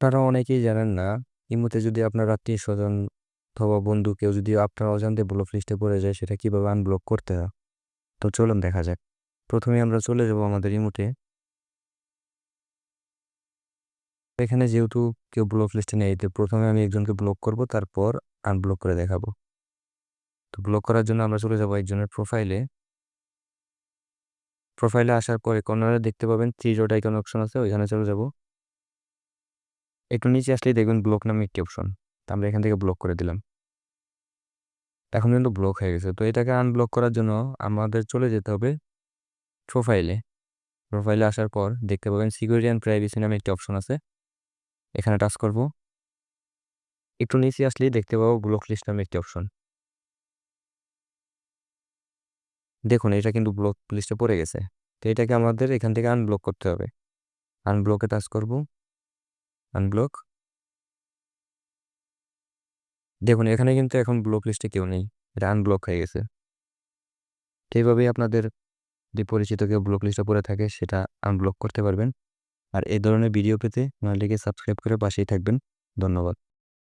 আপনারা অনেকেই জানেন না, ইমুতে যদি আপনার আত্মীয়-স্বজন অথবা বন্ধু কেউ যদি আপনার অজান্তে ব্লক লিস্টে পড়ে যায়, সেটা কিভাবে আনব্লক করতে হয়? তো চলুন দেখা যাক। প্রথমে আমরা চলে যাব আমাদের ইমোতে। এখানে যেহেতু কেউ ব্লক লিস্টে নেই, তো প্রথমে আমি একজনকে ব্লক করব, তারপর আনব্লক করে দেখাবো। তো ব্লক করার জন্য আমরা চলে যাব একজনের প্রোফাইলে। প্রোফাইলে আসার পরে কর্নারে দেখতে পাবেন 3 ডট আইকন অপশন আছে, ওইখানে চলে যাব। একটু নিচে আসলেই দেখবেন ব্লক নামে একটি অপশন। তো আমরা এখান থেকে ব্লক করে দিলাম। এখন কিন্তু ব্লক হয়ে গেছে। তো এটাকে আনব্লক করার জন্য আমাদের চলে যেতে হবে প্রোফাইলে। প্রোফাইলে আসার পর দেখতে পাবেন সিকিউরিটি অ্যান্ড প্রাইভেসি নামে একটি অপশন আছে, এখানে টাচ করব। একটু নিচে আসলেই দেখতে পাবো ব্লক লিস্ট নামে একটি অপশন। দেখুন এটা কিন্তু ব্লক লিস্টে পড়ে গেছে। তো এটাকে আমাদের এখান থেকে আনব্লক করতে হবে। আনব্লকে টাচ করব। আনব্লক। দেখুন এখানে কিন্তু এখন ব্লক লিস্টে কেউ নেই, এটা আনব্লক হয়ে গেছে। তো এইভাবেই আপনাদের যে পরিচিত কেউ ব্লক লিস্টে পড়ে থাকে সেটা আনব্লক করতে পারবেন। আর এই ধরনের ভিডিও পেতে চ্যানেলটিকে সাবস্ক্রাইব করে পাশেই থাকবেন। ধন্যবাদ।